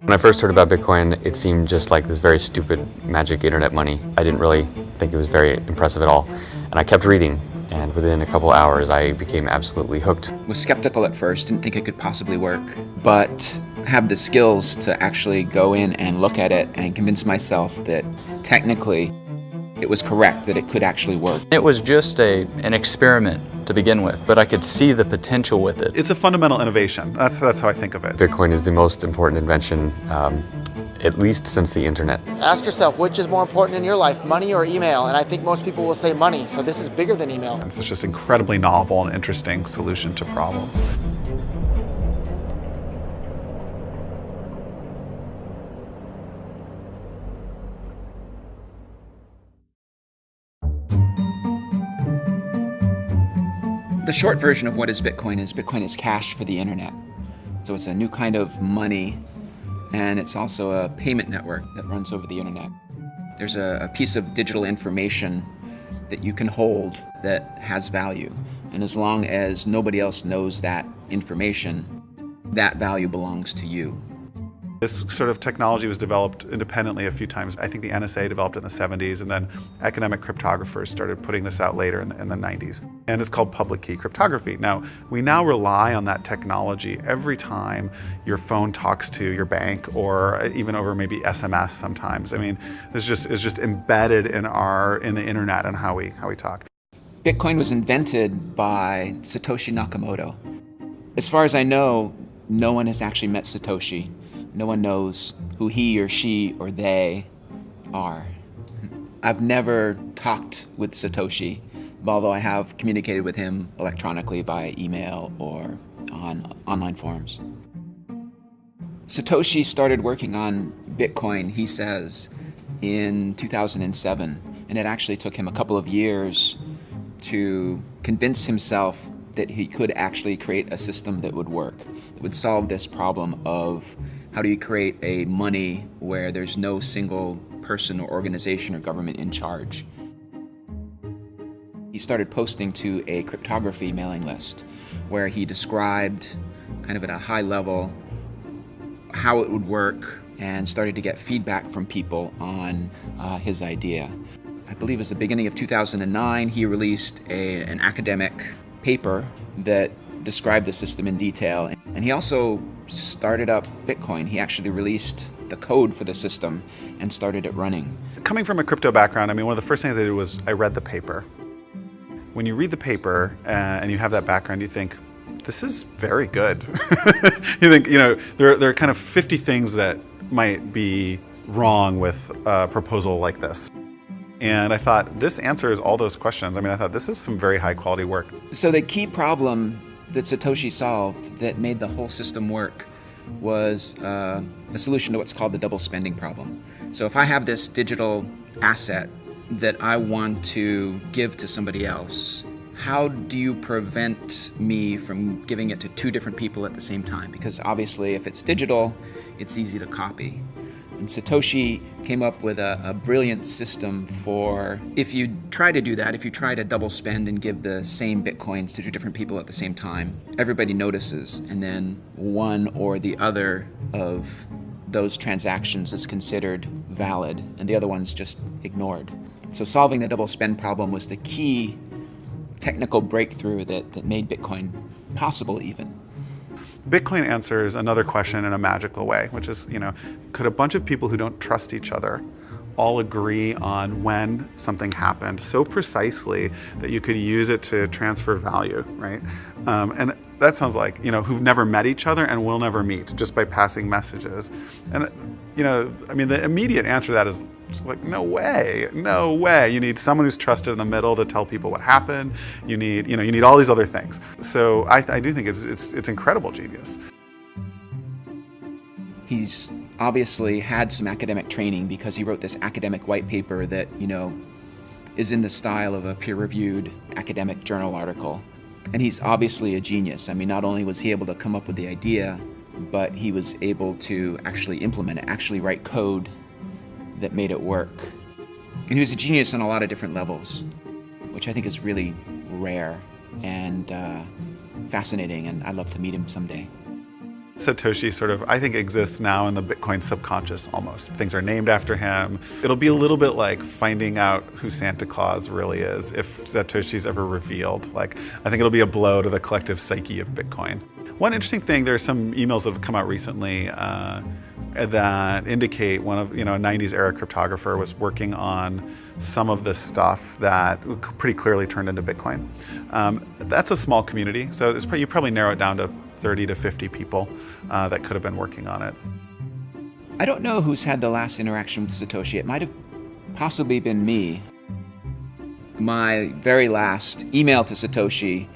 When I first heard about Bitcoin, it seemed just like this very stupid magic internet money. I didn't really think it was very impressive at all. And I kept reading, and within a couple hours, I became absolutely hooked. Was skeptical at first, didn't think it could possibly work, but have the skills to actually go in and look at it and convince myself that technically it was correct, that it could actually work. It was just an experiment to begin with, but I could see the potential with it. It's a fundamental innovation. That's how I think of it. Bitcoin is the most important invention, at least since the internet. Ask yourself, which is more important in your life, money or email? And I think most people will say money, so this is bigger than email. It's just incredibly novel and interesting solution to problems. The short version of what is Bitcoin is cash for the internet. So it's a new kind of money, and it's also a payment network that runs over the internet. There's a piece of digital information that you can hold that has value. And as long as nobody else knows that information, that value belongs to you. This sort of technology was developed independently a few times. I think the NSA developed it in the 70s, and then academic cryptographers started putting this out later in the 90s. And it's called public key cryptography. Now, we now rely on that technology every time your phone talks to your bank, or even over maybe SMS sometimes. I mean, it's just embedded in the internet and how we talk. Bitcoin was invented by Satoshi Nakamoto. As far as I know, no one has actually met Satoshi. No one knows who he or she or they are. I've never talked with Satoshi, although I have communicated with him electronically via email or on online forums. Satoshi started working on Bitcoin, he says, in 2007, and it actually took him a couple of years to convince himself that he could actually create a system that would work, that would solve this problem of how do you create a money where there's no single person or organization or government in charge. He started posting to a cryptography mailing list where he described kind of at a high level how it would work and started to get feedback from people on his idea. I believe it was the beginning of 2009, he released an academic paper that described the system in detail. And he also started up Bitcoin. He actually released the code for the system and started it running. Coming from a crypto background, I mean, one of the first things I did was I read the paper. When you read the paper and you have that background, you think, this is very good. You think, there are kind of 50 things that might be wrong with a proposal like this. And I thought, this answers all those questions. I mean, I thought this is some very high quality work. So the key problem that Satoshi solved that made the whole system work was the solution to what's called the double spending problem. So if I have this digital asset that I want to give to somebody else, how do you prevent me from giving it to two different people at the same time? Because obviously if it's digital, it's easy to copy. And Satoshi came up with a brilliant system for if you try to do that, if you try to double spend and give the same Bitcoins to two different people at the same time, everybody notices, and then one or the other of those transactions is considered valid, and the other one's just ignored. So solving the double spend problem was the key technical breakthrough that made Bitcoin possible even. Bitcoin answers another question in a magical way, which is, could a bunch of people who don't trust each other all agree on when something happened so precisely that you could use it to transfer value, right? And that sounds like, who've never met each other and will never meet just by passing messages. And, the immediate answer to that is like, no way. You need someone who's trusted in the middle to tell people what happened. You need all these other things. So I do think it's incredible genius. He's obviously had some academic training because he wrote this academic white paper that, is in the style of a peer-reviewed academic journal article. And he's obviously a genius. I mean, not only was he able to come up with the idea, but he was able to actually implement it, actually write code that made it work. And he was a genius on a lot of different levels, which I think is really rare and fascinating, and I'd love to meet him someday. Satoshi sort of, I think, exists now in the Bitcoin subconscious almost. Things are named after him. It'll be a little bit like finding out who Santa Claus really is if Satoshi's ever revealed. Like, I think it'll be a blow to the collective psyche of Bitcoin. One interesting thing, there's some emails that have come out recently that indicate one of, a 90s era cryptographer was working on some of this stuff that pretty clearly turned into Bitcoin. That's a small community, so you probably narrow it down to 30 to 50 people that could have been working on it. I don't know who's had the last interaction with Satoshi. It might have possibly been me. My very last email to Satoshi,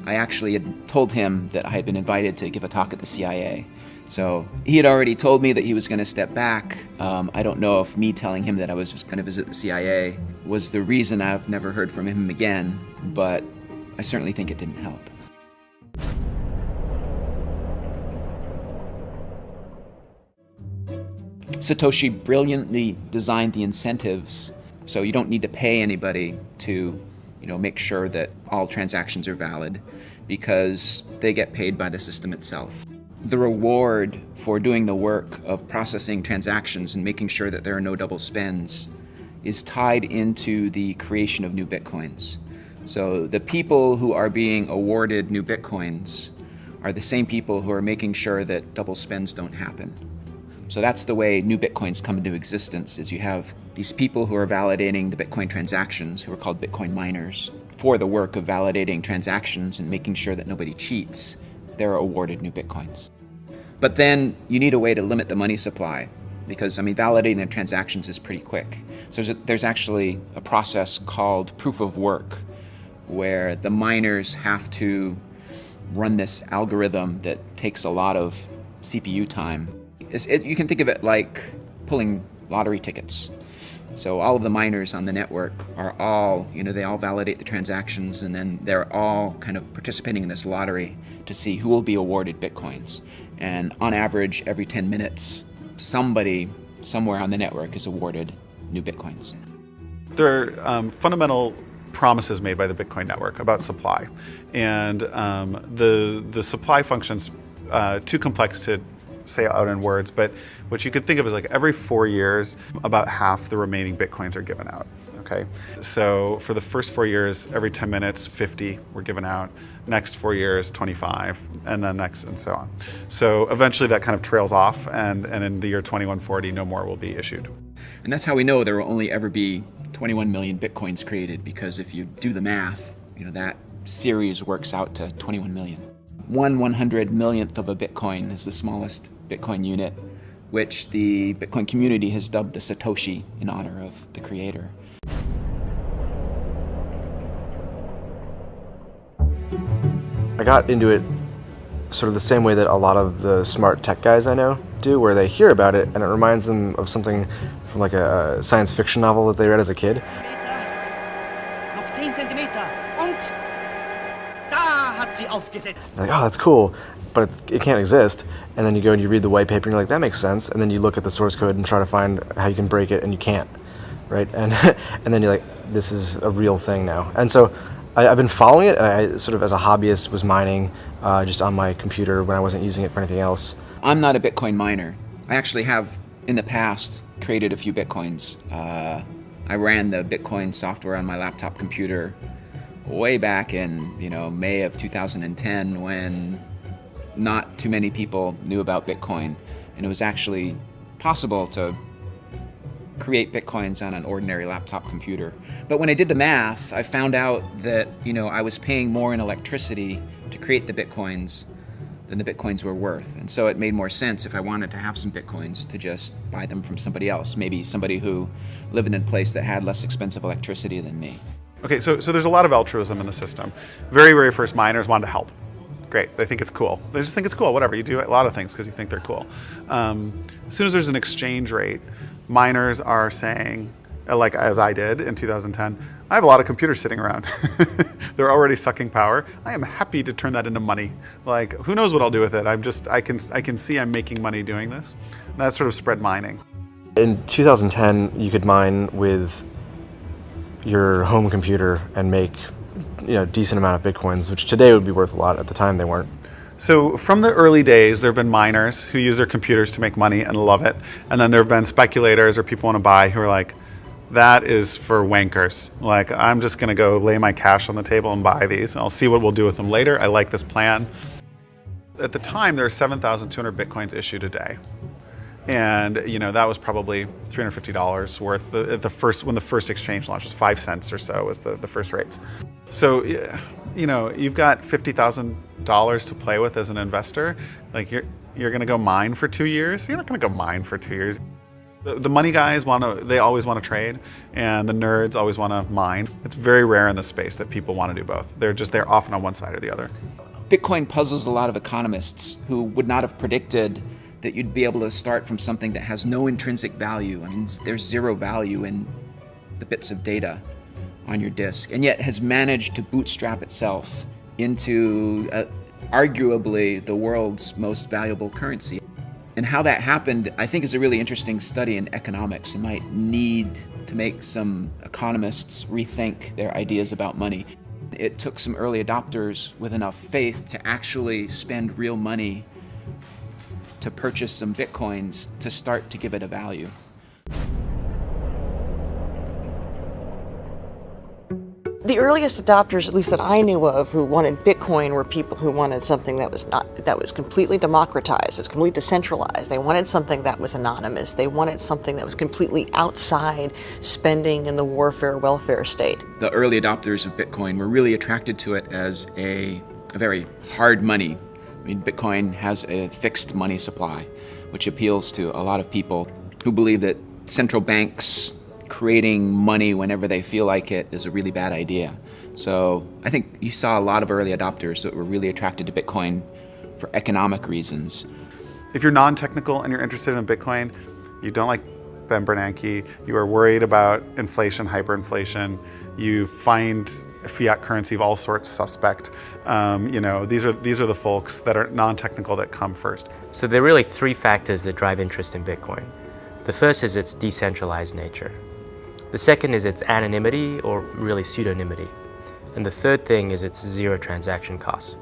I actually had told him that I had been invited to give a talk at the CIA. So he had already told me that he was going to step back. I don't know if me telling him that I was just going to visit the CIA was the reason I've never heard from him again, but I certainly think it didn't help. Satoshi brilliantly designed the incentives so you don't need to pay anybody to make sure that all transactions are valid because they get paid by the system itself. The reward for doing the work of processing transactions and making sure that there are no double spends is tied into the creation of new Bitcoins. So the people who are being awarded new Bitcoins are the same people who are making sure that double spends don't happen. So that's the way new Bitcoins come into existence, is you have these people who are validating the Bitcoin transactions, who are called Bitcoin miners, for the work of validating transactions and making sure that nobody cheats. They're awarded new Bitcoins. But then you need a way to limit the money supply because, validating the transactions is pretty quick. So there's actually a process called proof of work where the miners have to run this algorithm that takes a lot of CPU time. You can think of it like pulling lottery tickets. So all of the miners on the network are all, they all validate the transactions, and then they're all kind of participating in this lottery to see who will be awarded Bitcoins. And on average, every 10 minutes, somebody somewhere on the network is awarded new Bitcoins. There are fundamental promises made by the Bitcoin network about supply. And the supply function's too complex to say out in words, but what you could think of is like every 4 years, about half the remaining Bitcoins are given out, okay? So for the first 4 years, every 10 minutes, 50 were given out. Next 4 years, 25, and then next, and so on. So eventually that kind of trails off, and in the year 2140, no more will be issued. And that's how we know there will only ever be 21 million Bitcoins created, because if you do the math, that series works out to 21 million. 1/100 millionth of a Bitcoin is the smallest Bitcoin unit, which the Bitcoin community has dubbed the Satoshi in honor of the creator. I got into it sort of the same way that a lot of the smart tech guys I know do, where they hear about it and it reminds them of something from like a science fiction novel that they read as a kid. Noch 10 Zentimeter und da hat sie aufgesetzt. You're like, oh, that's cool, but it can't exist. And then you go and you read the white paper and you're like, that makes sense. And then you look at the source code and try to find how you can break it, and you can't, right? And and then you're like, this is a real thing now. And so I've been following it, and I sort of as a hobbyist was mining just on my computer when I wasn't using it for anything else. I'm not a Bitcoin miner. I actually have, in the past, created a few Bitcoins. I ran the Bitcoin software on my laptop computer way back in, May of 2010, when not too many people knew about Bitcoin, and it was actually possible to create Bitcoins on an ordinary laptop computer. But when I did the math, I found out that, I was paying more in electricity to create the Bitcoins than the Bitcoins were worth. And so it made more sense, if I wanted to have some Bitcoins, to just buy them from somebody else, maybe somebody who lived in a place that had less expensive electricity than me. Okay, so there's a lot of altruism in the system. Very, very first miners wanted to help. Great, they think it's cool. They just think it's cool, whatever. You do a lot of things because you think they're cool. As soon as there's an exchange rate, miners are saying, like as I did in 2010, I have a lot of computers sitting around. They're already sucking power. I am happy to turn that into money. Like, who knows what I'll do with it? I can see I'm making money doing this. And that sort of spread mining. In 2010, you could mine with your home computer and make decent amount of Bitcoins, which today would be worth a lot. At the time, they weren't. So from the early days, there have been miners who use their computers to make money and love it. And then there have been speculators or people want to buy who are like, that is for wankers. Like, I'm just going to go lay my cash on the table and buy these. And I'll see what we'll do with them later. I like this plan. At the time, there were 7,200 Bitcoins issued a day. And that was probably $350 worth. When the first exchange launched, was 5 cents or so was the first rates. So, you've got $50,000 to play with as an investor. Like, you're going to go mine for 2 years. You're not going to go mine for 2 years. The money guys they always want to trade, and the nerds always want to mine. It's very rare in this space that people want to do both. They're often on one side or the other. Bitcoin puzzles a lot of economists who would not have predicted that you'd be able to start from something that has no intrinsic value. I mean, there's zero value in the bits of data on your disk, and yet has managed to bootstrap itself into arguably the world's most valuable currency. And how that happened, I think, is a really interesting study in economics. You might need to make some economists rethink their ideas about money. It took some early adopters with enough faith to actually spend real money to purchase some Bitcoins to start to give it a value. The earliest adopters, at least that I knew of, who wanted Bitcoin were people who wanted something that was completely democratized, it was completely decentralized. They wanted something that was anonymous. They wanted something that was completely outside spending in the warfare welfare state. The early adopters of Bitcoin were really attracted to it as a very hard money. I mean, Bitcoin has a fixed money supply, which appeals to a lot of people who believe that central banks creating money whenever they feel like it is a really bad idea. So I think you saw a lot of early adopters that were really attracted to Bitcoin for economic reasons. If you're non-technical and you're interested in Bitcoin, you don't like Ben Bernanke, you are worried about inflation, hyperinflation, you find fiat currency of all sorts suspect. These are the folks that are non-technical that come first. So there are really three factors that drive interest in Bitcoin. The first is its decentralized nature. The second is its anonymity, or really pseudonymity. And the third thing is its zero transaction costs.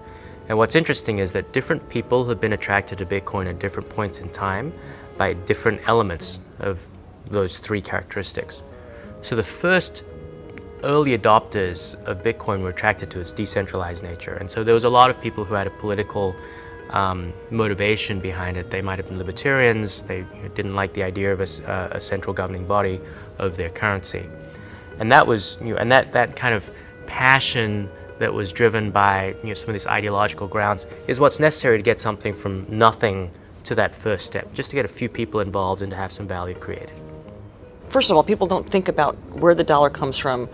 And what's interesting is that different people have been attracted to Bitcoin at different points in time by different elements of those three characteristics. So the first early adopters of Bitcoin were attracted to its decentralized nature. And so there was a lot of people who had a political motivation behind it. They might have been libertarians. They didn't like the idea of a central governing body of their currency, and that was and that kind of passion that was driven by some of these ideological grounds is what's necessary to get something from nothing to that first step, just to get a few people involved and to have some value created. First of all, people don't think about where the dollar comes from,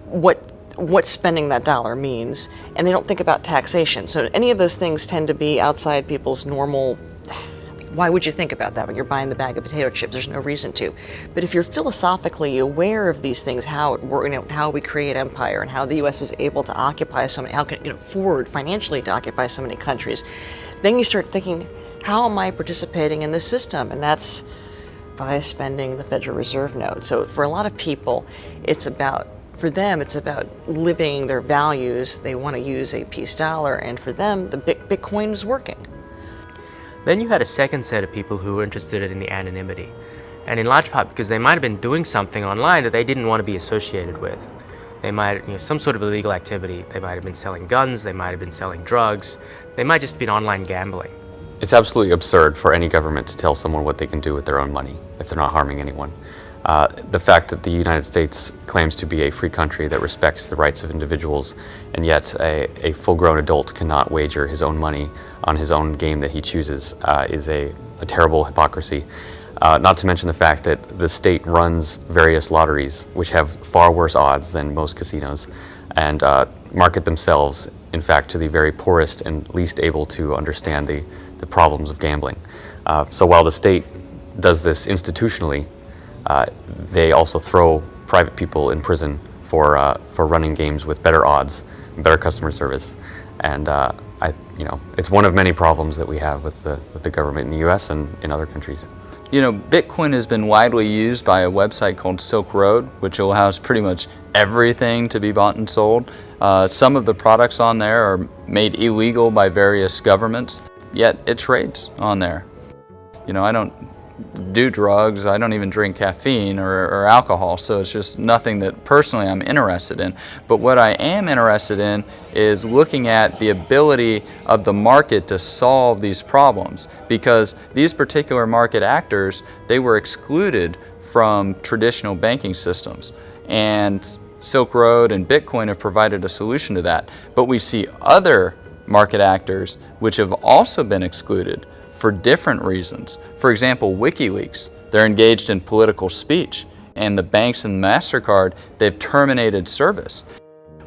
what spending that dollar means, and they don't think about taxation. So any of those things tend to be outside people's normal. Why would you think about that when you're buying the bag of potato chips? There's no reason to. But if you're philosophically aware of these things, how we create empire and how the U.S. is able to occupy so many, how can it afford financially to occupy so many countries, then you start thinking, how am I participating in this system? And that's by spending the Federal Reserve note. So for a lot of people, for them, it's about living their values. They want to use a peace dollar, and for them, the Bitcoin is working. Then you had a second set of people who were interested in the anonymity, and in large part because they might have been doing something online that they didn't want to be associated with. They might, some sort of illegal activity. They might have been selling guns. They might have been selling drugs. They might just have been online gambling. It's absolutely absurd for any government to tell someone what they can do with their own money if they're not harming anyone. The fact that the United States claims to be a free country that respects the rights of individuals, and yet a full-grown adult cannot wager his own money on his own game that he chooses is a terrible hypocrisy. Not to mention the fact that the state runs various lotteries, which have far worse odds than most casinos, and market themselves, in fact, to the very poorest and least able to understand the problems of gambling. So while the state does this institutionally, they also throw private people in prison for running games with better odds, and better customer service, and it's one of many problems that we have with the government in the U.S. and in other countries. Bitcoin has been widely used by a website called Silk Road, which allows pretty much everything to be bought and sold. Some of the products on there are made illegal by various governments, yet it trades on there. You know, I don't do drugs, I don't even drink caffeine or alcohol, so it's just nothing that personally I'm interested in. But what I am interested in is looking at the ability of the market to solve these problems, because these particular market actors, they were excluded from traditional banking systems, and Silk Road and Bitcoin have provided a solution to that. But we see other market actors which have also been excluded for different reasons. For example, WikiLeaks, they're engaged in political speech, and the banks and MasterCard, they've terminated service.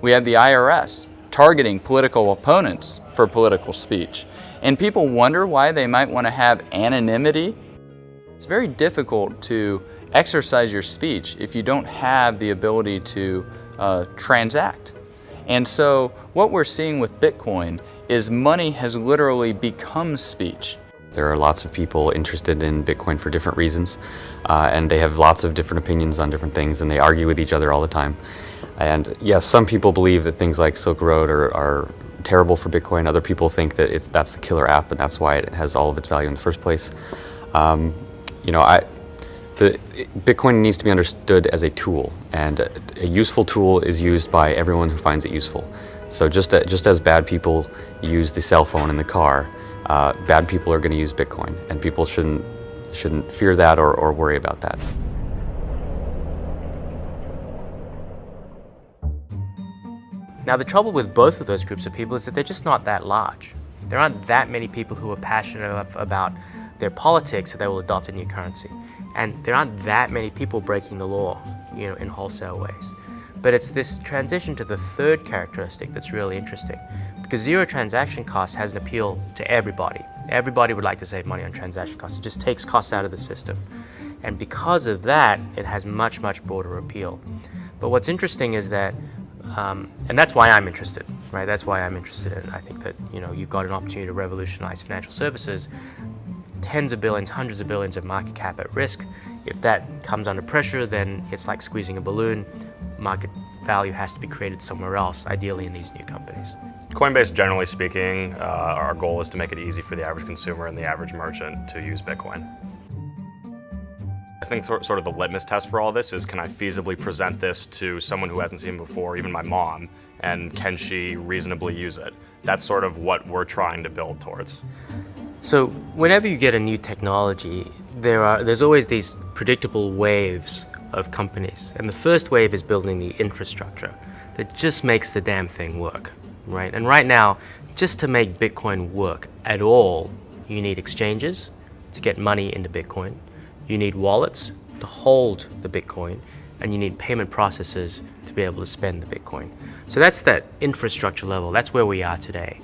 We have the IRS targeting political opponents for political speech. And people wonder why they might want to have anonymity. It's very difficult to exercise your speech if you don't have the ability to transact. And so what we're seeing with Bitcoin is money has literally become speech. There are lots of people interested in Bitcoin for different reasons, and they have lots of different opinions on different things, and they argue with each other all the time. And yes, some people believe that things like Silk Road are terrible for Bitcoin. Other people think that that's the killer app, and that's why it has all of its value in the first place. You know, Bitcoin needs to be understood as a tool, and a useful tool is used by everyone who finds it useful. So just as bad people use the cell phone in the car, bad people are going to use Bitcoin, and people shouldn't fear that or worry about that. Now, the trouble with both of those groups of people is that they're just not that large. There aren't that many people who are passionate enough about their politics that they will adopt a new currency. And there aren't that many people breaking the law, you know, in wholesale ways. But it's this transition to the third characteristic that's really interesting, because zero transaction cost has an appeal to everybody. Everybody would like to save money on transaction costs. It just takes costs out of the system. And because of that, it has much, much broader appeal. But what's interesting is that, and that's why I'm interested, right? That's why I'm interested in it. I think that, you know, you've got an opportunity to revolutionize financial services, tens of billions, hundreds of billions of market cap at risk. If that comes under pressure, then it's like squeezing a balloon. Market value has to be created somewhere else, ideally in these new companies. Coinbase, generally speaking, our goal is to make it easy for the average consumer and the average merchant to use Bitcoin. I think sort of the litmus test for all this is, can I feasibly present this to someone who hasn't seen it before, even my mom, and can she reasonably use it? That's sort of what we're trying to build towards. So whenever you get a new technology, there's always these predictable waves of companies. And the first wave is building the infrastructure that just makes the damn thing work, right? And right now, just to make Bitcoin work at all, you need exchanges to get money into Bitcoin, you need wallets to hold the Bitcoin, and you need payment processors to be able to spend the Bitcoin. So that's that infrastructure level. That's where we are today.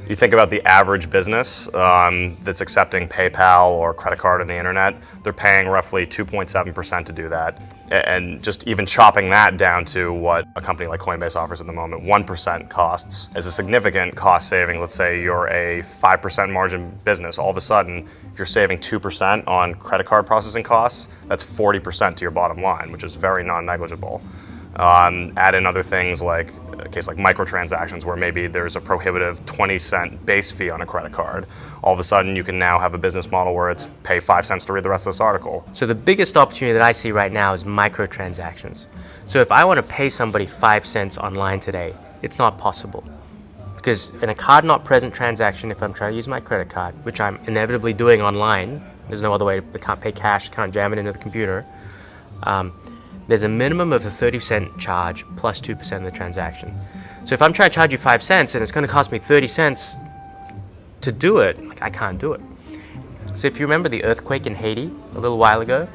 You think about the average business that's accepting PayPal or credit card on the internet, they're paying roughly 2.7% to do that. And just even chopping that down to what a company like Coinbase offers at the moment, 1% costs is a significant cost saving. Let's say you're a 5% margin business. All of a sudden, if you're saving 2% on credit card processing costs, that's 40% to your bottom line, which is very non-negligible. Add in other things like a case like microtransactions, where maybe there's a prohibitive 20-cent base fee on a credit card. All of a sudden, you can now have a business model where it's pay 5 cents to read the rest of this article. So the biggest opportunity that I see right now is microtransactions. So if I want to pay somebody 5 cents online today, it's not possible. Because in a card not present transaction, if I'm trying to use my credit card, which I'm inevitably doing online, there's no other way, I can't pay cash, can't jam it into the computer, there's a minimum of a 30-cent charge plus 2% of the transaction. So if I'm trying to charge you 5 cents and it's going to cost me 30 cents to do it, I can't do it. So if you remember the earthquake in Haiti a little while ago,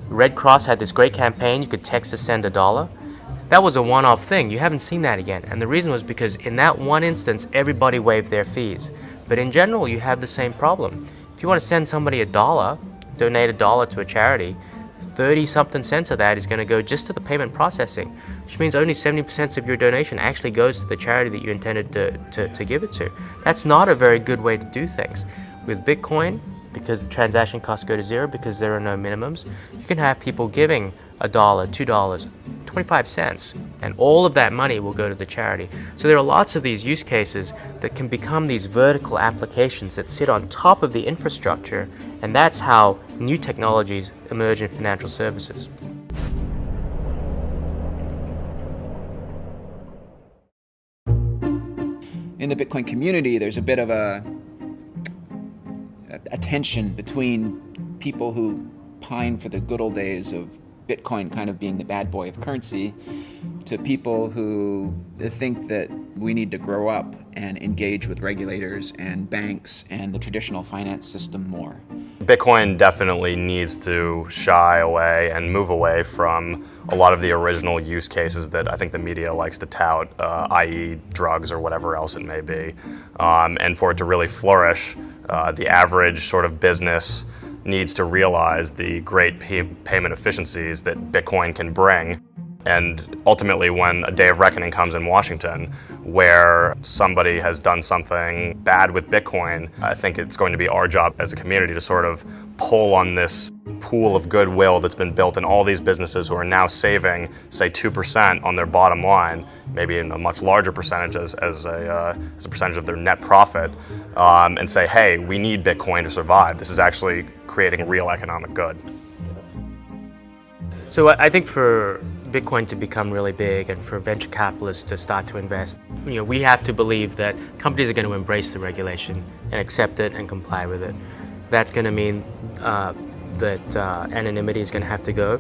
Red Cross had this great campaign. You could text to send $1. That was a one-off thing. You haven't seen that again. And the reason was because in that one instance, everybody waived their fees. But in general, you have the same problem. If you want to send somebody $1, donate $1 to a charity, 30-something cents of that is going to go just to the payment processing, which means only 70% of your donation actually goes to the charity that you intended to give it to. That's not a very good way to do things. With Bitcoin, because the transaction costs go to zero, because there are no minimums, you can have people giving $1, $2, 25 cents, and all of that money will go to the charity. So there are lots of these use cases that can become these vertical applications that sit on top of the infrastructure, and that's how new technologies emerge in financial services. In the Bitcoin community, there's a bit of a tension between people who pine for the good old days of Bitcoin kind of being the bad boy of currency, to people who think that we need to grow up and engage with regulators and banks and the traditional finance system more. Bitcoin definitely needs to shy away and move away from a lot of the original use cases that I think the media likes to tout, i.e. drugs or whatever else it may be. And for it to really flourish, the average sort of business needs to realize the great payment efficiencies that Bitcoin can bring. And ultimately, when a day of reckoning comes in Washington, where somebody has done something bad with Bitcoin, I think it's going to be our job as a community to sort of pull on this pool of goodwill that's been built in all these businesses who are now saving, say, 2% on their bottom line, maybe in a much larger percentage as a percentage of their net profit, and say, hey, we need Bitcoin to survive. This is actually creating real economic good. So I think for Bitcoin to become really big and for venture capitalists to start to invest, we have to believe that companies are going to embrace the regulation and accept it and comply with it. That's going to mean that anonymity is going to have to go,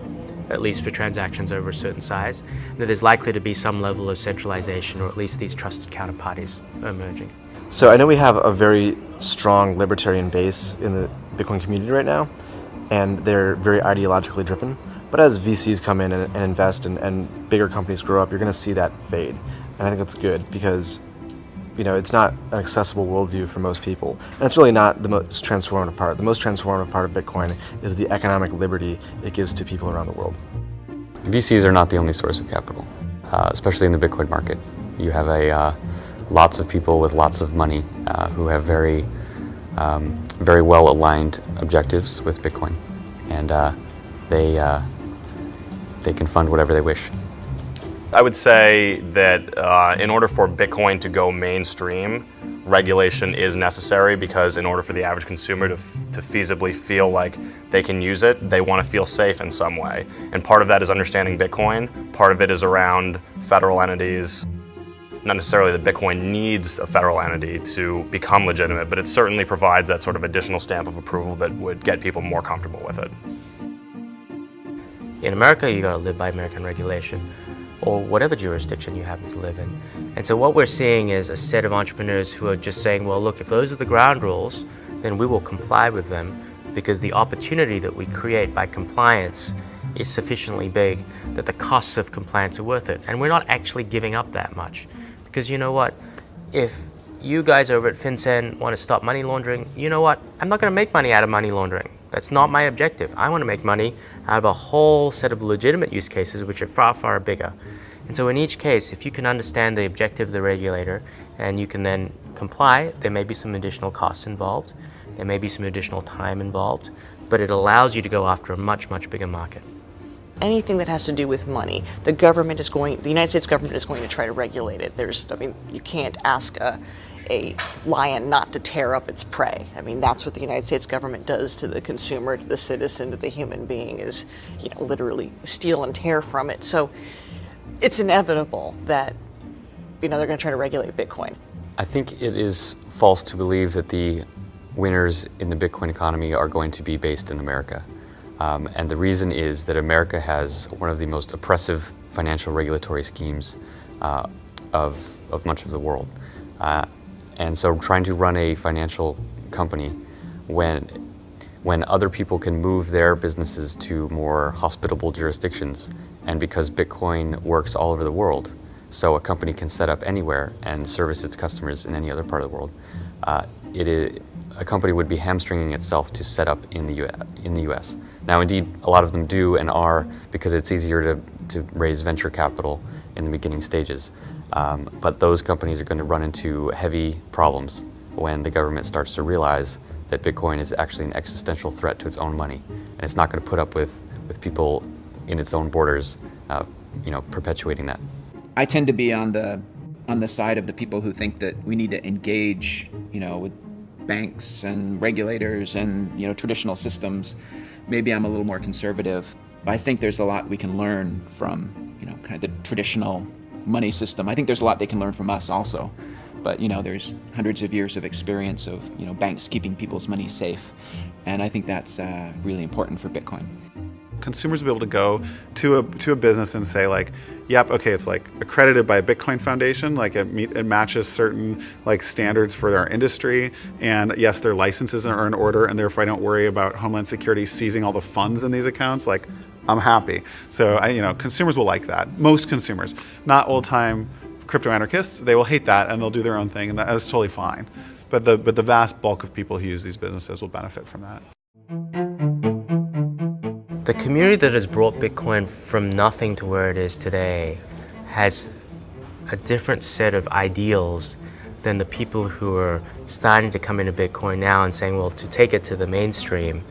at least for transactions over a certain size, that there's likely to be some level of centralization, or at least these trusted counterparties emerging. So I know we have a very strong libertarian base in the Bitcoin community right now, and they're very ideologically driven. But as VCs come in and invest and bigger companies grow up, you're going to see that fade. And I think that's good because, it's not an accessible worldview for most people. And it's really not the most transformative part. The most transformative part of Bitcoin is the economic liberty it gives to people around the world. VCs are not the only source of capital, especially in the Bitcoin market. You have lots of people with lots of money who have very well aligned objectives with Bitcoin, and they can fund whatever they wish. I would say that in order for Bitcoin to go mainstream, regulation is necessary, because in order for the average consumer to feasibly feel like they can use it, they want to feel safe in some way. And part of that is understanding Bitcoin. Part of it is around federal entities. Not necessarily that Bitcoin needs a federal entity to become legitimate, but it certainly provides that sort of additional stamp of approval that would get people more comfortable with it. In America, you got to live by American regulation, or whatever jurisdiction you happen to live in. And so what we're seeing is a set of entrepreneurs who are just saying, well, look, if those are the ground rules, then we will comply with them, because the opportunity that we create by compliance is sufficiently big that the costs of compliance are worth it. And we're not actually giving up that much. Because you know what? If you guys over at FinCEN want to stop money laundering, you know what? I'm not going to make money out of money laundering. That's not my objective. I want to make money out of a whole set of legitimate use cases which are far, far bigger. And so in each case, if you can understand the objective of the regulator and you can then comply, there may be some additional costs involved, there may be some additional time involved, but it allows you to go after a much, much bigger market. Anything that has to do with money, the United States government is going to try to regulate it. You can't ask a lion not to tear up its prey. That's what the United States government does to the consumer, to the citizen, to the human being, is, literally steal and tear from it. So it's inevitable that, they're going to try to regulate Bitcoin. I think it is false to believe that the winners in the Bitcoin economy are going to be based in America. And the reason is that America has one of the most oppressive financial regulatory schemes of much of the world. And so trying to run a financial company when other people can move their businesses to more hospitable jurisdictions, and because Bitcoin works all over the world, so a company can set up anywhere and service its customers in any other part of the world, a company would be hamstringing itself to set up in the US. Now, indeed, a lot of them do and are, because it's easier to raise venture capital in the beginning stages. But those companies are going to run into heavy problems when the government starts to realize that Bitcoin is actually an existential threat to its own money. And it's not going to put up with people in its own borders, perpetuating that. I tend to be on the side of the people who think that we need to engage, with banks and regulators and, traditional systems. Maybe I'm a little more conservative. I think there's a lot we can learn from, kind of the traditional money system. I think there's a lot they can learn from us also. But, there's hundreds of years of experience of, banks keeping people's money safe. And I think that's really important for Bitcoin. Consumers will be able to go to a business and say like, yep, okay, it's like accredited by a Bitcoin Foundation, like it matches certain like standards for our industry, and yes, their licenses are in order, and therefore I don't worry about Homeland Security seizing all the funds in these accounts. Like, I'm happy. So consumers will like that. Most consumers, not old-time crypto anarchists, they will hate that and they'll do their own thing, and that is totally fine. But the vast bulk of people who use these businesses will benefit from that. The community that has brought Bitcoin from nothing to where it is today has a different set of ideals than the people who are starting to come into Bitcoin now and saying, well, to take it to the mainstream,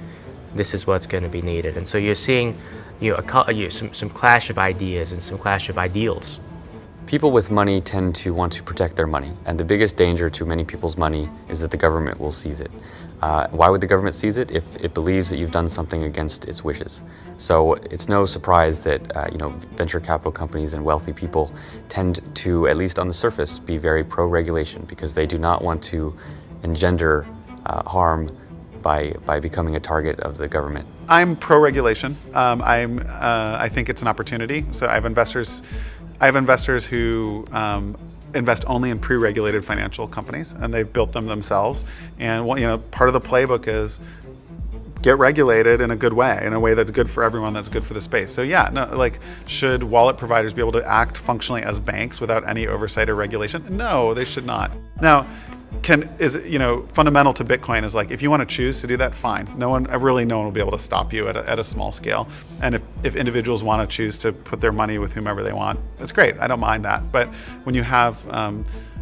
this is what's going to be needed. And so you're seeing some clash of ideas and some clash of ideals. People with money tend to want to protect their money, and the biggest danger to many people's money is that the government will seize it. Why would the government seize it? If it believes that you've done something against its wishes. So it's no surprise that venture capital companies and wealthy people tend to, at least on the surface, be very pro-regulation, because they do not want to engender harm by becoming a target of the government. I'm pro-regulation. I think it's an opportunity. So I have investors who invest only in pre-regulated financial companies, and they've built them themselves. And part of the playbook is get regulated in a good way, in a way that's good for everyone, that's good for the space. So should wallet providers be able to act functionally as banks without any oversight or regulation? No, they should not. Now, fundamental to Bitcoin is like, if you want to choose to do that, fine. No one will be able to stop you at a small scale. And if individuals want to choose to put their money with whomever they want, that's great. I don't mind that. But when you have,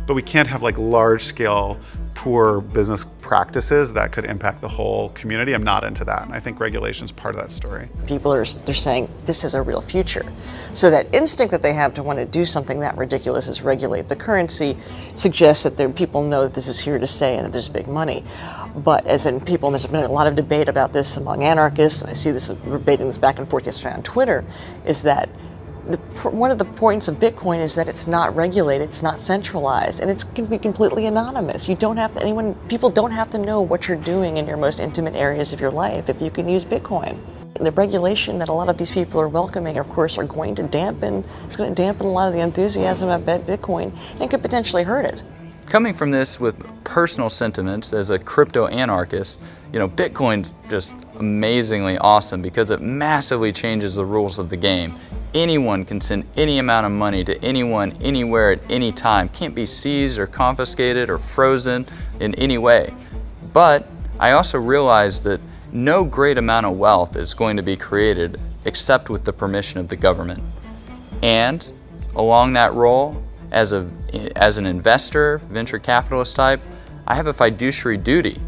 but we can't have like large scale poor business practices that could impact the whole community. I'm not into that. And I think regulation is part of that story. People they're saying this is a real future. So that instinct that they have to want to do something that ridiculous as regulate the currency suggests that people know that this is here to stay and that there's big money. But as in people, and there's been a lot of debate about this among anarchists, and I see this debating this back and forth yesterday on Twitter, is that one of the points of Bitcoin is that it's not regulated, it's not centralized, and it can be completely anonymous. People don't have to know what you're doing in your most intimate areas of your life if you can use Bitcoin. And the regulation that a lot of these people are welcoming, of course, it's going to dampen a lot of the enthusiasm about Bitcoin and could potentially hurt it. Coming from this with personal sentiments as a crypto anarchist, Bitcoin's just amazingly awesome because it massively changes the rules of the game. Anyone can send any amount of money to anyone, anywhere, at any time. Can't be seized or confiscated or frozen in any way. But I also realize that no great amount of wealth is going to be created except with the permission of the government. And along that role, as an investor, venture capitalist type, I have a fiduciary duty.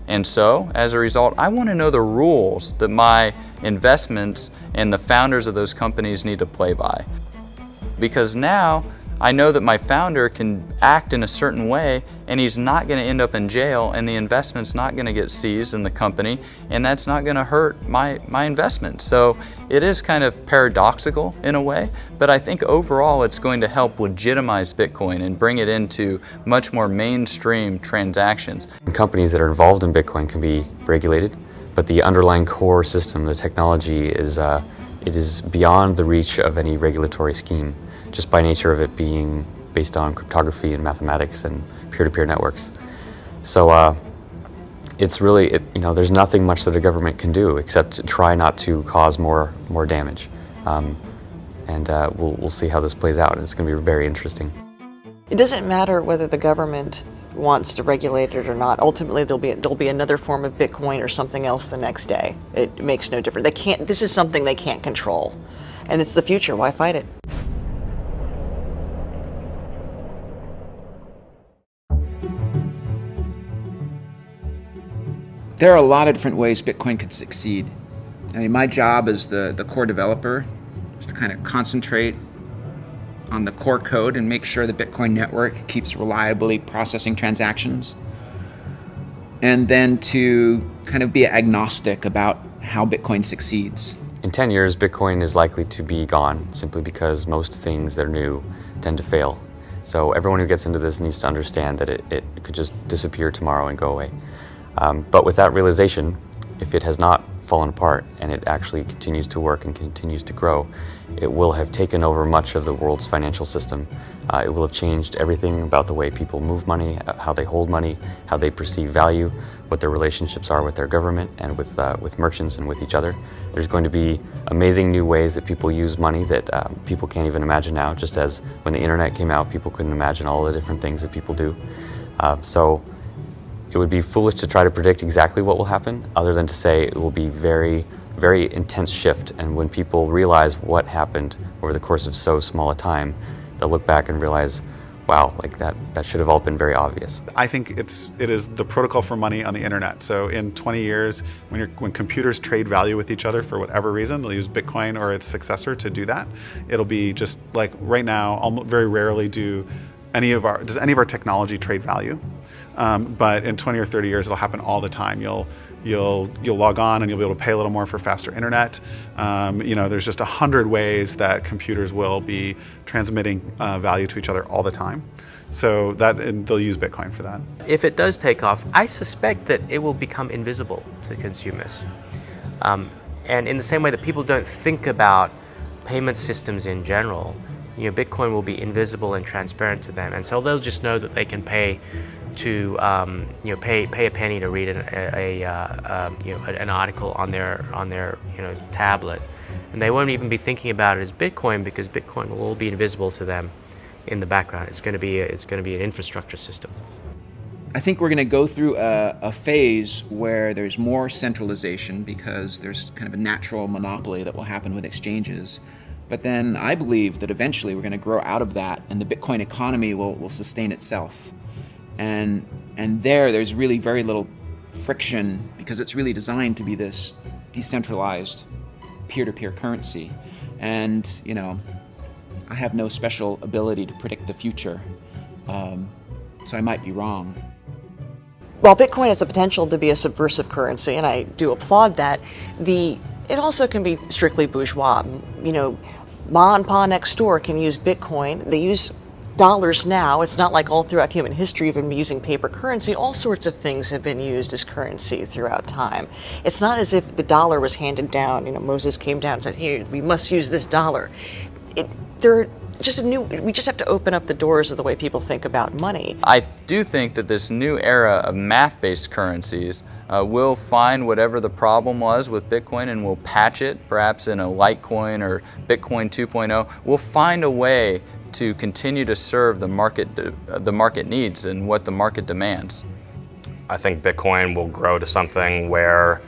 And so, as a result, I want to know the rules that my investments and the founders of those companies need to play by. Because now I know that my founder can act in a certain way and he's not going to end up in jail, and the investment's not going to get seized in the company, and that's not going to hurt my investment. So it is kind of paradoxical in a way, but I think overall it's going to help legitimize Bitcoin and bring it into much more mainstream transactions. Companies that are involved in Bitcoin can be regulated, but the underlying core system, the technology, is beyond the reach of any regulatory scheme, just by nature of it being based on cryptography and mathematics and peer-to-peer networks. So it's really, there's nothing much that a government can do except to try not to cause more damage. We'll see how this plays out. It's going to be very interesting. It doesn't matter whether the government wants to regulate it or not. Ultimately, there'll be another form of Bitcoin or something else the next day. It makes no difference. This is something they can't control, and it's the future. Why fight it? There are a lot of different ways Bitcoin could succeed. I mean, my job as the core developer is to kind of concentrate on the core code and make sure the Bitcoin network keeps reliably processing transactions. And then to kind of be agnostic about how Bitcoin succeeds. In 10 years, Bitcoin is likely to be gone simply because most things that are new tend to fail. So everyone who gets into this needs to understand that it could just disappear tomorrow and go away. But with that realization, if it has not fallen apart and it actually continues to work and continues to grow, it will have taken over much of the world's financial system. It will have changed everything about the way people move money, how they hold money, how they perceive value, what their relationships are with their government and with merchants and with each other. There's going to be amazing new ways that people use money that people can't even imagine now, just as when the internet came out, people couldn't imagine all the different things that people do. So it would be foolish to try to predict exactly what will happen, other than to say it will be very, very intense shift. And when people realize what happened over the course of so small a time, they'll look back and realize, wow, like that should have all been very obvious. I think it is the protocol for money on the internet. So in 20 years, when computers trade value with each other for whatever reason, they'll use Bitcoin or its successor to do that. It'll be just like right now, very rarely does any of our technology trade value. But in 20 or 30 years, it'll happen all the time. You'll log on and you'll be able to pay a little more for faster internet. There's just 100 ways that computers will be transmitting value to each other all the time. So and they'll use Bitcoin for that. If it does take off, I suspect that it will become invisible to consumers. And in the same way that people don't think about payment systems in general, Bitcoin will be invisible and transparent to them, and so they'll just know that they can pay to pay a penny to read an article on their tablet, and they won't even be thinking about it as Bitcoin, because Bitcoin will all be invisible to them in the background. It's going to be an infrastructure system. I think we're going to go through a phase where there's more centralization because there's kind of a natural monopoly that will happen with exchanges. But then I believe that eventually we're going to grow out of that and the Bitcoin economy will sustain itself. And there's really very little friction because it's really designed to be this decentralized peer-to-peer currency. And, I have no special ability to predict the future, so I might be wrong. While Bitcoin has the potential to be a subversive currency, and I do applaud that, it also can be strictly bourgeois. Ma and Pa next door can use Bitcoin. They use dollars now. It's not like all throughout human history we've been using paper currency. All sorts of things have been used as currency throughout time. It's not as if the dollar was handed down. Moses came down and said, "Here, we must use this dollar." We just have to open up the doors of the way people think about money. I do think that this new era of math-based currencies will find whatever the problem was with Bitcoin and will patch it, perhaps in a Litecoin or Bitcoin 2.0. We'll find a way to continue to serve the market needs and what the market demands. I think Bitcoin will grow to something where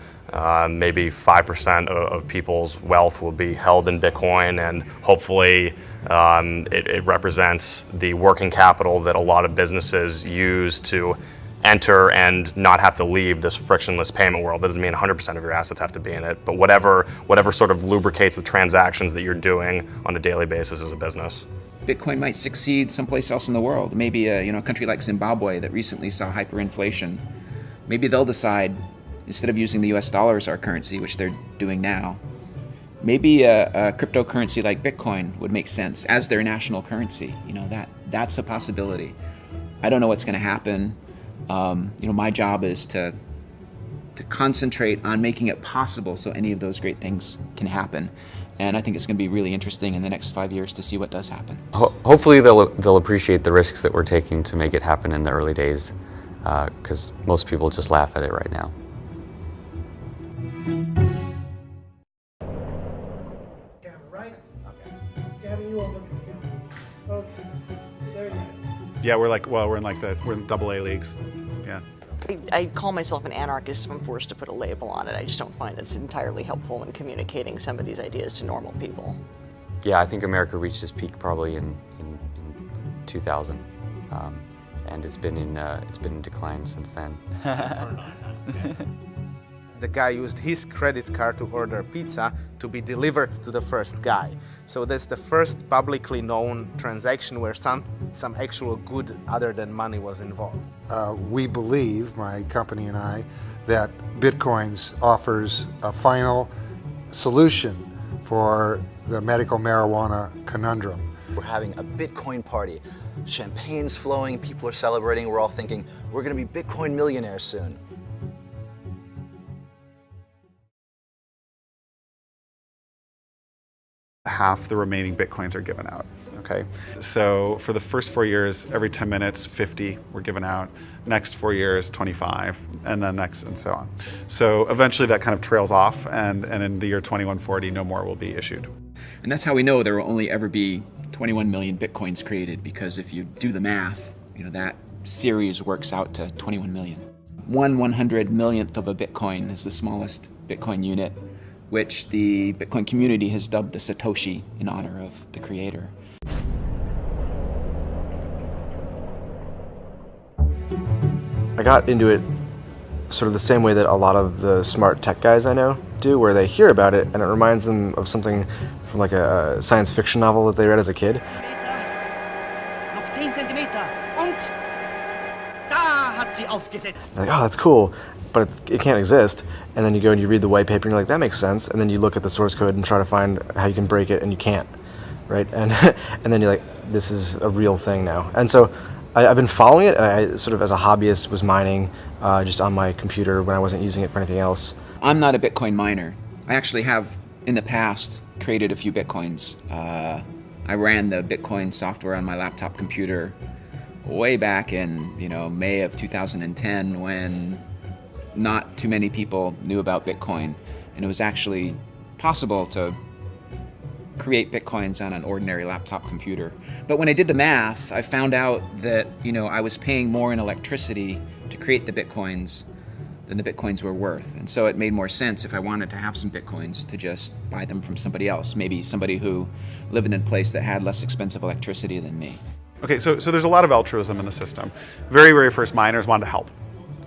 maybe 5% of people's wealth will be held in Bitcoin, and hopefully it represents the working capital that a lot of businesses use to enter and not have to leave this frictionless payment world. That doesn't mean 100% of your assets have to be in it, but whatever sort of lubricates the transactions that you're doing on a daily basis as a business. Bitcoin might succeed someplace else in the world. Maybe a country like Zimbabwe that recently saw hyperinflation. Maybe they'll decide, instead of using the US dollar as our currency, which they're doing now, maybe a cryptocurrency like Bitcoin would make sense as their national currency. That's a possibility. I don't know what's going to happen. My job is to concentrate on making it possible so any of those great things can happen. And I think it's going to be really interesting in the next 5 years to see what does happen. Hopefully they'll appreciate the risks that we're taking to make it happen in the early days, because most people just laugh at it right now. Camera, right? Okay. Gavin, you won't look at the camera. Okay. There you go. Yeah, we're in AA leagues. Yeah. I call myself an anarchist if I'm forced to put a label on it. I just don't find that's entirely helpful in communicating some of these ideas to normal people. Yeah, I think America reached its peak probably in 2000, and it's been in decline since then. the guy used his credit card to order pizza to be delivered to the first guy. So that's the first publicly known transaction where some actual good other than money was involved. We believe, my company and I, that Bitcoins offers a final solution for the medical marijuana conundrum. We're having a Bitcoin party. Champagne's flowing, people are celebrating. We're all thinking, we're gonna be Bitcoin millionaires soon. Half the remaining Bitcoins are given out, okay? So for the first 4 years, every 10 minutes, 50 were given out. Next 4 years, 25, and then next, and so on. So eventually that kind of trails off, and in the year 2140, no more will be issued. And that's how we know there will only ever be 21 million Bitcoins created, because if you do the math, that series works out to 21 million. 1/100 millionth of a Bitcoin is the smallest Bitcoin unit, which the Bitcoin community has dubbed the Satoshi in honor of the creator. I got into it sort of the same way that a lot of the smart tech guys I know do, where they hear about it and it reminds them of something from like a science fiction novel that they read as a kid. Noch 10 Zentimeter und da hat sie aufgesetzt. You're like, oh, that's cool, but it can't exist. And then you go and you read the white paper and you're like, that makes sense. And then you look at the source code and try to find how you can break it, and you can't, right? And and then you're like, this is a real thing now. And so I've been following it. I sort of as a hobbyist was mining just on my computer when I wasn't using it for anything else. I'm not a Bitcoin miner. I actually have, in the past, created a few Bitcoins. I ran the Bitcoin software on my laptop computer way back in, May of 2010, when not too many people knew about Bitcoin, and it was actually possible to create Bitcoins on an ordinary laptop computer. But when I did the math, I found out that, I was paying more in electricity to create the Bitcoins than the Bitcoins were worth. And so it made more sense, if I wanted to have some Bitcoins, to just buy them from somebody else, maybe somebody who lived in a place that had less expensive electricity than me. Okay, so there's a lot of altruism in the system. Very, very first miners wanted to help.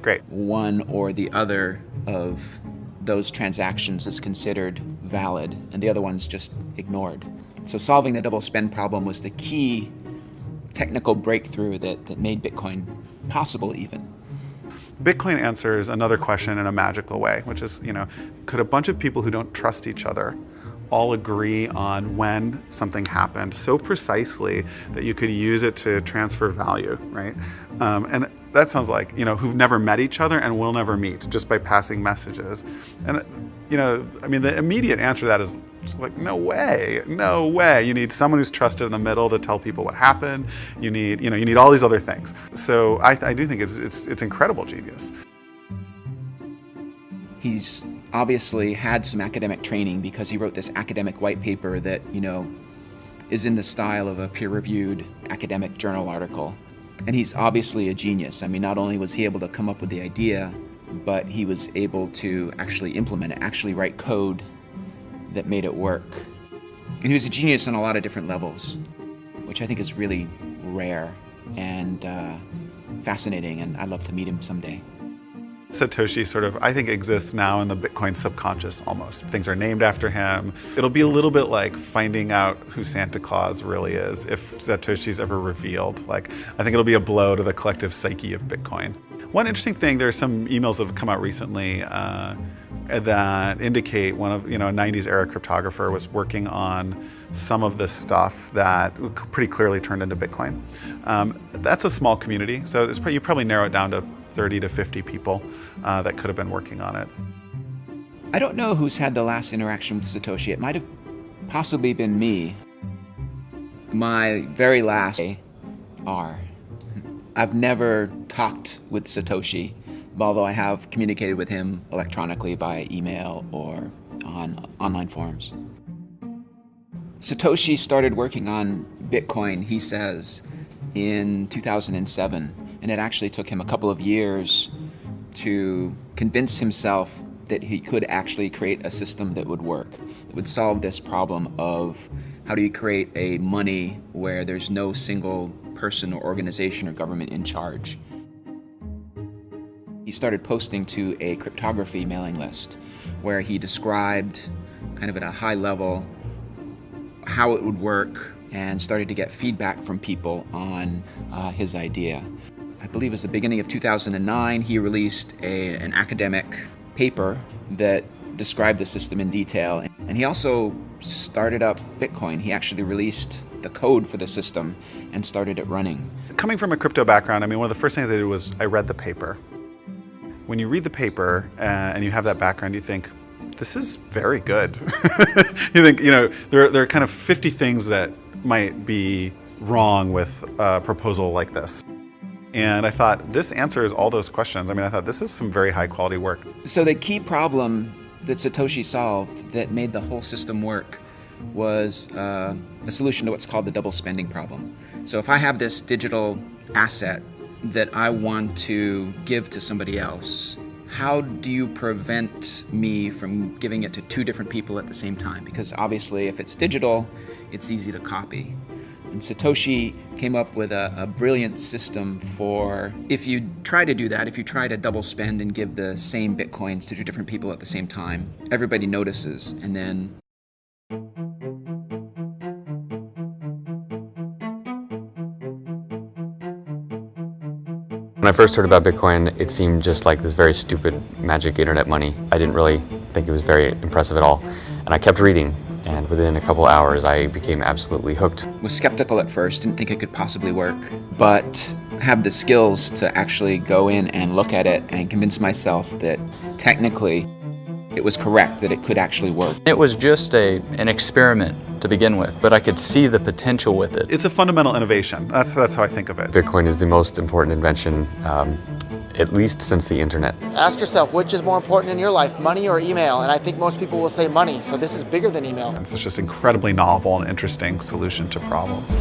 Great. One or the other of those transactions is considered valid, and the other one's just ignored. So solving the double spend problem was the key technical breakthrough that made Bitcoin possible even. Bitcoin answers another question in a magical way, which is, could a bunch of people who don't trust each other all agree on when something happened so precisely that you could use it to transfer value, right? And that sounds like, who've never met each other and will never meet just by passing messages. And, the immediate answer to that is like, no way, no way. You need someone who's trusted in the middle to tell people what happened. You need all these other things. So I do think it's incredible genius. He's obviously had some academic training, because he wrote this academic white paper that, is in the style of a peer-reviewed academic journal article. And he's obviously a genius. Not only was he able to come up with the idea, but he was able to actually implement it, actually write code that made it work. And he was a genius on a lot of different levels, which I think is really rare and fascinating, and I'd love to meet him someday. Satoshi sort of, I think, exists now in the Bitcoin subconscious almost. Things are named after him. It'll be a little bit like finding out who Santa Claus really is if Satoshi's ever revealed. I think it'll be a blow to the collective psyche of Bitcoin. One interesting thing, there are some emails that have come out recently that indicate one of, a 90s era cryptographer was working on some of this stuff that pretty clearly turned into Bitcoin. That's a small community, so you probably narrow it down to 30 to 50 people that could have been working on it. I don't know who's had the last interaction with Satoshi. It might have possibly been me. My very last are. I've never talked with Satoshi, although I have communicated with him electronically via email or on online forums. Satoshi started working on Bitcoin, he says, in 2007. And it actually took him a couple of years to convince himself that he could actually create a system that would work, that would solve this problem of how do you create a money where there's no single person or organization or government in charge. He started posting to a cryptography mailing list where he described kind of at a high level how it would work and started to get feedback from people on his idea. I believe it was the beginning of 2009, he released an academic paper that described the system in detail. And he also started up Bitcoin. He actually released the code for the system and started it running. Coming from a crypto background, I mean, one of the first things I did was I read the paper. When you read the paper and you have that background, you think, this is very good. You think, there are kind of 50 things that might be wrong with a proposal like this. And I thought, this answers all those questions. I mean, I thought this is some very high quality work. So the key problem that Satoshi solved that made the whole system work was the solution to what's called the double spending problem. So if I have this digital asset that I want to give to somebody else, how do you prevent me from giving it to two different people at the same time? Because obviously if it's digital, it's easy to copy. And Satoshi came up with a brilliant system for if you try to do that, if you try to double spend and give the same Bitcoins to two different people at the same time, everybody notices, and then When I first heard about Bitcoin, it seemed just like this very stupid magic internet money. I didn't really think it was very impressive at all. And I kept reading, and within a couple hours, I became absolutely hooked. Was skeptical at first, didn't think it could possibly work, but have the skills to actually go in and look at it and convince myself that technically it was correct, that it could actually work. It was just an experiment to begin with, but I could see the potential with it. It's a fundamental innovation. That's how I think of it. Bitcoin is the most important invention, at least since the internet. Ask yourself, which is more important in your life, money or email? And I think most people will say money, so this is bigger than email. It's just incredibly novel and interesting solution to problems.